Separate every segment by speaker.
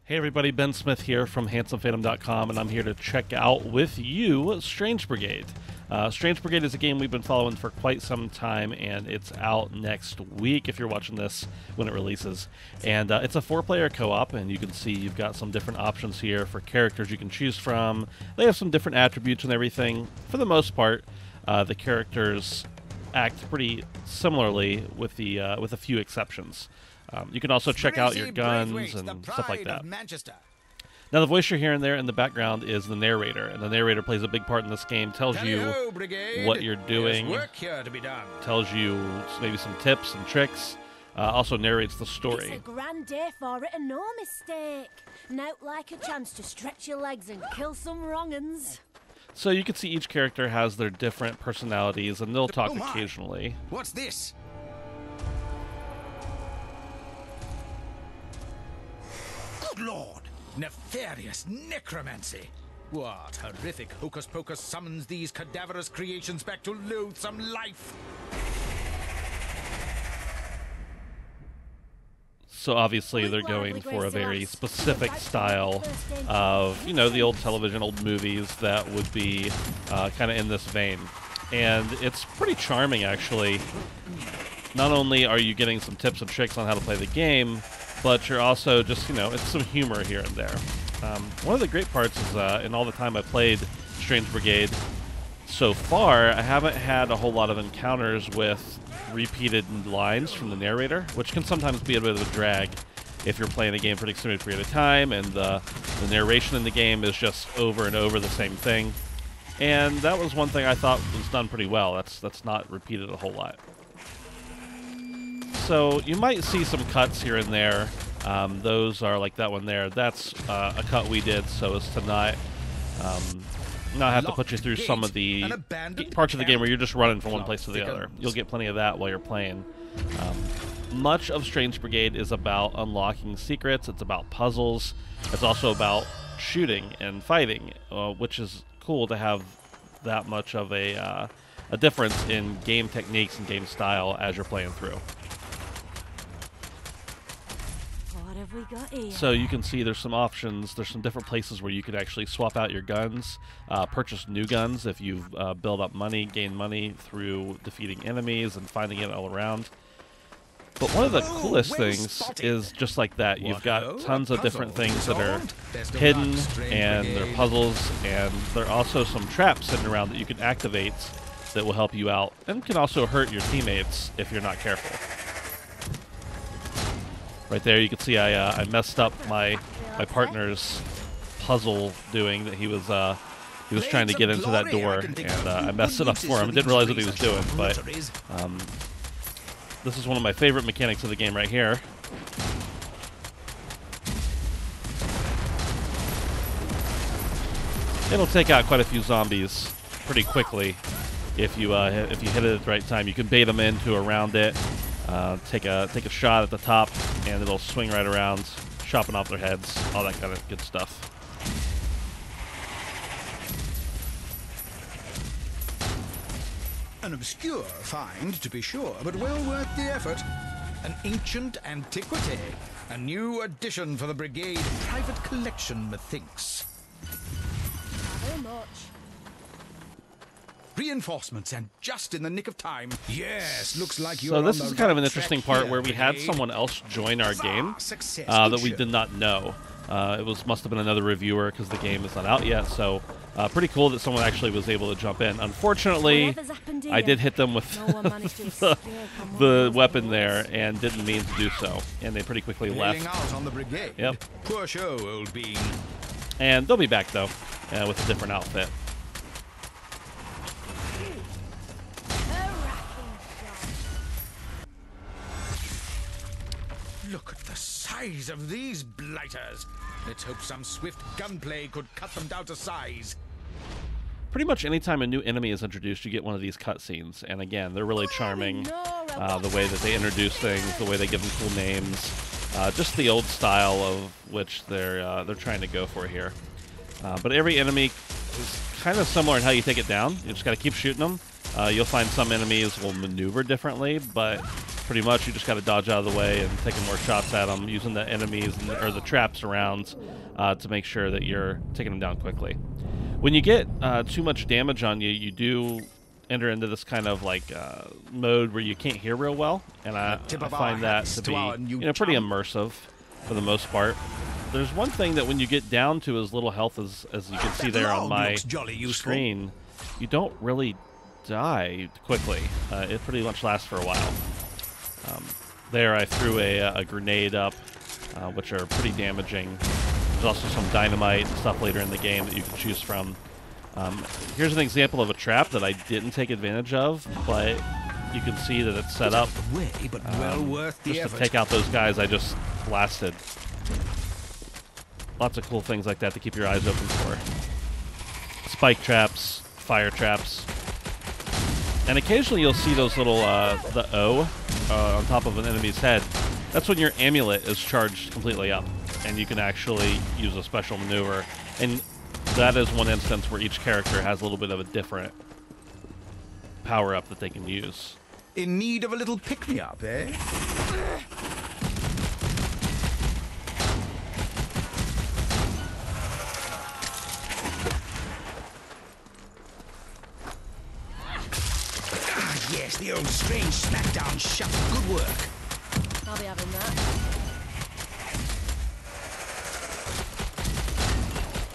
Speaker 1: Hey everybody, Ben Smith here from handsomephantom.com, and I'm here to check out with you Strange Brigade. Strange Brigade is a game we've been following for quite some time, and it's out next week if you're watching this when it releases. And it's a 4-player co-op, and you can see you've got some different options here for characters you can choose from. They have some different attributes and everything. For the most part, the characters act pretty similarly with a few exceptions. You can also check out your guns and stuff like that. Now, the voice you're hearing there in the background is the narrator, and the narrator plays a big part in this game, tells you what you're doing, tells you maybe some tips and tricks, also narrates the story.
Speaker 2: It's a grand day for it and no mistake. Now like a chance to stretch your legs and kill some wrong-uns.
Speaker 1: So you can see each character has their different personalities, and they'll talk occasionally.
Speaker 3: What's this? Good Lord! Nefarious necromancy! What horrific hocus-pocus summons these cadaverous creations back to loathsome life?
Speaker 1: So obviously they're going for a very specific style of, you know, the old television, old movies that would be kind of in this vein. And it's pretty charming, actually. Not only are you getting some tips and tricks on how to play the game, but you're also just, you know, it's some humor here and there. One of the great parts is, in all the time I played Strange Brigade so far, I haven't had a whole lot of encounters with repeated lines from the narrator, which can sometimes be a bit of a drag if you're playing a game for an extended period of time and the narration in the game is just over and over the same thing. And that was one thing I thought was done pretty well. That's not repeated a whole lot. So you might see some cuts here and there. Those are like that one there. That's a cut we did so as to not have to put you through some of the parts of the game where you're just running from one place to the other. You'll get plenty of that while you're playing. Much of Strange Brigade is about unlocking secrets. It's about puzzles. It's also about shooting and fighting, which is cool to have that much of a difference in game techniques and game style as you're playing through.
Speaker 2: We got here?
Speaker 1: So you can see there's some options. There's some different places where you could actually swap out your guns, purchase new guns if you've built up money, gained money through defeating enemies and finding it all around. But one of the coolest things is just like that. You've got tons of different things that are hidden, and they're puzzles, and there are also some traps sitting around that you can activate that will help you out and can also hurt your teammates if you're not careful. Right there, you can see I messed up my partner's puzzle doing that. He was trying to get into that door, and I messed it up for him. I didn't realize what he was doing, but this is one of my favorite mechanics of the game right here. It'll take out quite a few zombies pretty quickly if you hit it at the right time. You can bait them into around it. Take a shot at the top, and it'll swing right around, chopping off their heads, all that kind of good stuff.
Speaker 3: An obscure find, to be sure, but well worth the effort. An ancient antiquity. A new addition for the Brigade private collection, methinks.
Speaker 2: Very much.
Speaker 3: Reinforcements, and just in the nick of time. Yes, looks like you're
Speaker 1: So this
Speaker 3: on
Speaker 1: is
Speaker 3: the
Speaker 1: kind of an
Speaker 3: right
Speaker 1: interesting
Speaker 3: track
Speaker 1: part
Speaker 3: here,
Speaker 1: where we had
Speaker 3: Brigade.
Speaker 1: someone else join our game
Speaker 3: Success.
Speaker 1: that we did not know. It must have been another reviewer because the game is not out yet. So pretty cool that someone actually was able to jump in. Unfortunately, I did hit them with the weapon there and didn't mean to do so, and they pretty quickly left.
Speaker 3: Out on the Brigade.
Speaker 1: Yep.
Speaker 3: Poor show, old bean.
Speaker 1: And they'll be back though with a different outfit.
Speaker 3: Look at the size of these blighters. Let's hope some swift gunplay could cut them down to size.
Speaker 1: Pretty much anytime a new enemy is introduced, you get one of these cutscenes. And again, they're really charming. The way that they introduce things, the way they give them cool names, just the old style of which they're trying to go for here. But every enemy is kind of similar in how you take it down. You just got to keep shooting them. You'll find some enemies will maneuver differently, but pretty much you just got to dodge out of the way and taking more shots at them, using the enemies or the traps around to make sure that you're taking them down quickly. When you get too much damage on you, you do enter into this kind of like mode where you can't hear real well, and I find that to be pretty immersive for the most part. There's one thing that when you get down to as little health as you can see there on my screen, you don't really die quickly. It pretty much lasts for a while. There I threw a grenade up, which are pretty damaging. There's also some dynamite and stuff later in the game that you can choose from. Here's an example of a trap that I didn't take advantage of, but you can see that it's set up just to take out those guys I just blasted. Lots of cool things like that to keep your eyes open for. Spike traps, fire traps. And occasionally you'll see those little, the O on top of an enemy's head. That's when your amulet is charged completely up, and you can actually use a special maneuver. And that is one instance where each character has a little bit of a different power-up that they can use.
Speaker 3: In need of a little pick-me-up, eh? Yes, the old strange smackdown shot. Good work.
Speaker 2: I'll be having that.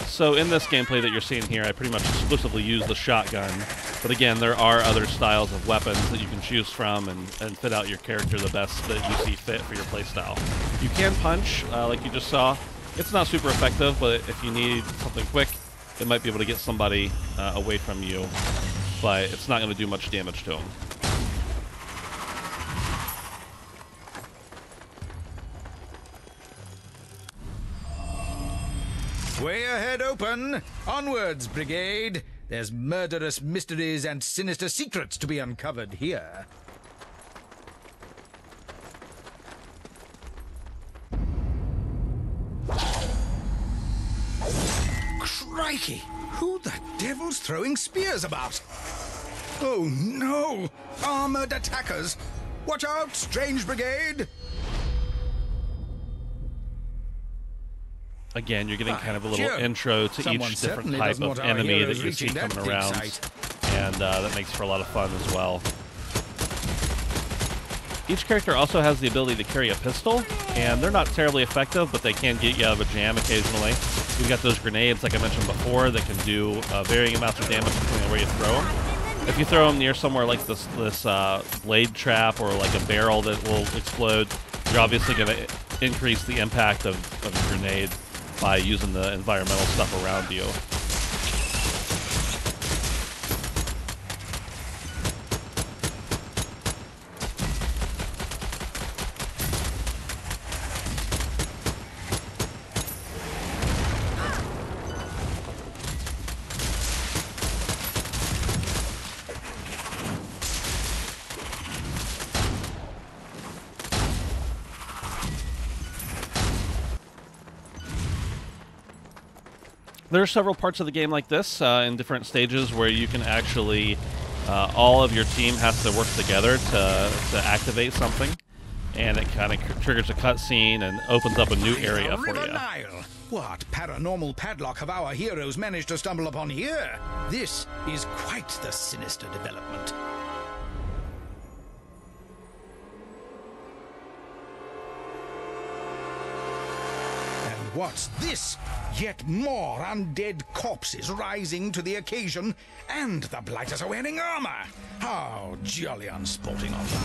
Speaker 1: So in this gameplay that you're seeing here, I pretty much exclusively use the shotgun. But again, there are other styles of weapons that you can choose from and fit out your character the best that you see fit for your playstyle. You can punch, like you just saw. It's not super effective, but if you need something quick, it might be able to get somebody away from you. But it's not going to do much damage to them.
Speaker 3: Way ahead open. Onwards, Brigade. There's murderous mysteries and sinister secrets to be uncovered here. Crikey! Who the devil's throwing spears about? Oh no! Armored attackers! Watch out, Strange Brigade!
Speaker 1: Again, you're getting kind of a little intro to each different type of enemy that you see coming around, and that makes for a lot of fun as well. Each character also has the ability to carry a pistol, and they're not terribly effective, but they can get you out of a jam occasionally. You've got those grenades, like I mentioned before, that can do varying amounts of damage depending on where you throw them. If you throw them near somewhere like this blade trap or like a barrel that will explode, you're obviously going to increase the impact of the grenade by using the environmental stuff around you. There are several parts of the game like this in different stages where you can actually, all of your team has to work together to activate something, and it kind of triggers a cutscene and opens up a new area for you.
Speaker 3: Nile. What paranormal padlock have our heroes managed to stumble upon here? This is quite the sinister development. What's this? Yet more undead corpses rising to the occasion, and the blighters are wearing armor. How jolly unsporting of them.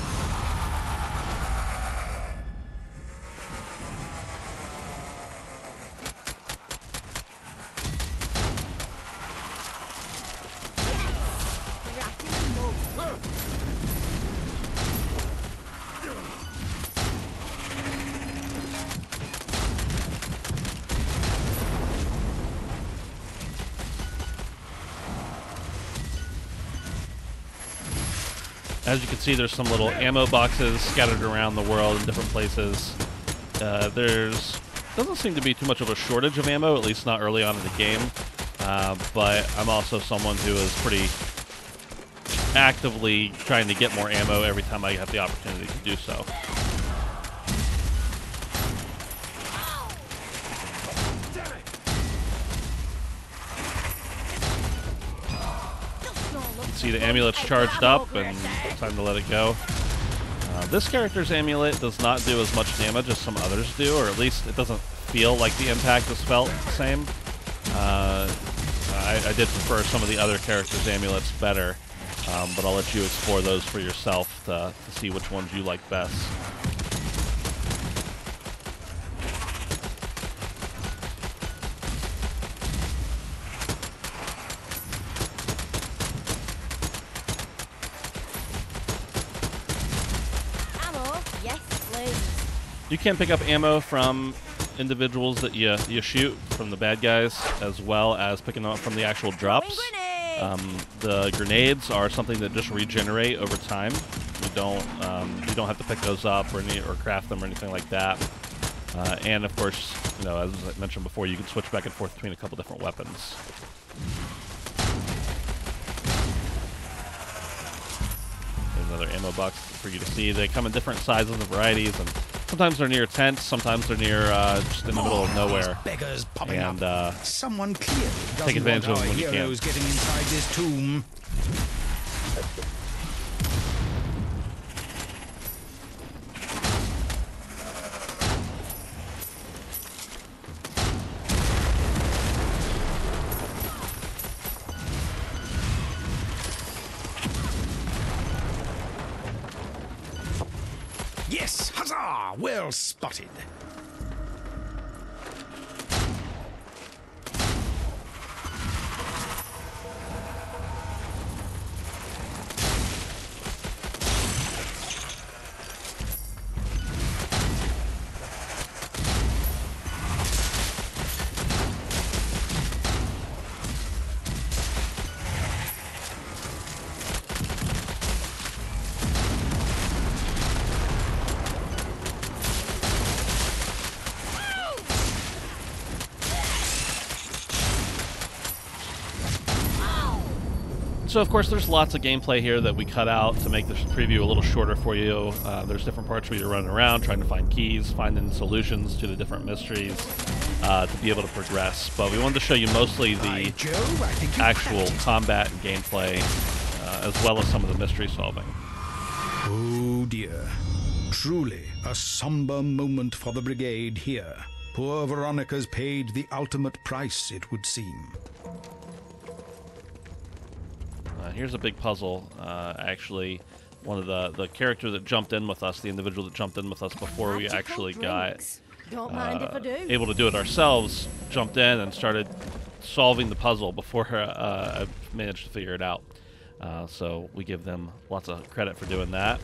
Speaker 1: As you can see, there's some little ammo boxes scattered around the world in different places. Doesn't seem to be too much of a shortage of ammo, at least not early on in the game. But I'm also someone who is pretty actively trying to get more ammo every time I have the opportunity to do so. See the amulet's charged up, and time to let it go. This character's amulet does not do as much damage as some others do, or at least it doesn't feel like the impact is felt the same. I did prefer some of the other characters' amulets better, but I'll let you explore those for yourself to see which ones you like best. You can pick up ammo from individuals that you shoot, from the bad guys, as well as picking them up from the actual drops. The grenades are something that just regenerate over time. You don't have to pick those up or craft them or anything like that. And of course, you know, as I mentioned before, you can switch back and forth between a couple different weapons. There's another ammo box for you to see. They come in different sizes and varieties, and sometimes they're near tents, sometimes they're near just in the middle of nowhere.
Speaker 3: Beggars popping
Speaker 1: and
Speaker 3: up. Someone clearly doesn't
Speaker 1: take advantage
Speaker 3: want
Speaker 1: of them
Speaker 3: our
Speaker 1: when you can.
Speaker 3: heroes getting inside this tomb. Yes, huzzah! Well spotted.
Speaker 1: So, of course, there's lots of gameplay here that we cut out to make this preview a little shorter for you. There's different parts where you're running around, trying to find keys, finding solutions to the different mysteries to be able to progress. But we wanted to show you mostly the actual combat and gameplay, as well as some of the mystery solving.
Speaker 3: Oh dear. Truly a somber moment for the Brigade here. Poor Veronica's paid the ultimate price, it would seem.
Speaker 1: Here's a big puzzle. Actually, one of the character that jumped in with us, the individual that jumped in with us before we actually got able to do it ourselves, jumped in and started solving the puzzle before I managed to figure it out. So we give them lots of credit for doing that.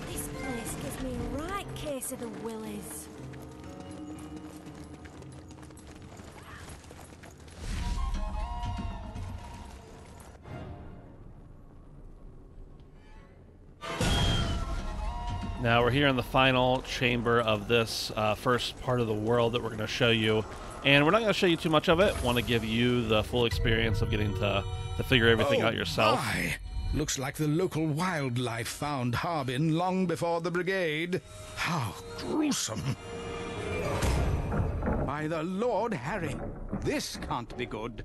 Speaker 2: This place gives me a right case of the willies.
Speaker 1: Now we're here in the final chamber of this first part of the world that we're going to show you. And we're not going to show you too much of it. Want to give you the full experience of getting to figure everything out yourself.
Speaker 3: My. Looks like the local wildlife found Harbin long before the Brigade. How gruesome.
Speaker 4: By the Lord Harry, this can't be good.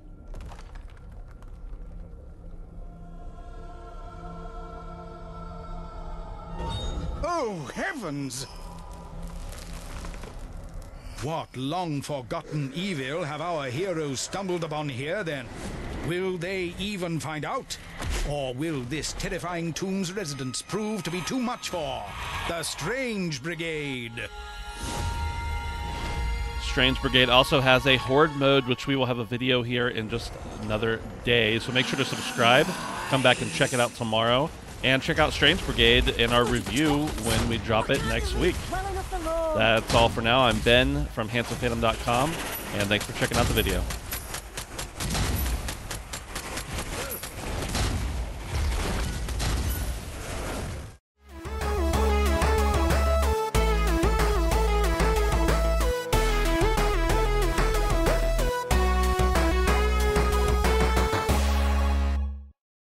Speaker 4: Oh, heavens!
Speaker 3: What long-forgotten evil have our heroes stumbled upon here, then? Will they even find out? Or will this terrifying tomb's residents prove to be too much for the Strange Brigade?
Speaker 1: Strange Brigade also has a Horde mode, which we will have a video here in just another day. So make sure to subscribe come back and check it out tomorrow. And check out Strange Brigade in our review when we drop it next week.
Speaker 2: Well enough alone.
Speaker 1: That's all for now. I'm Ben from handsomephantom.com, and thanks for checking out the video.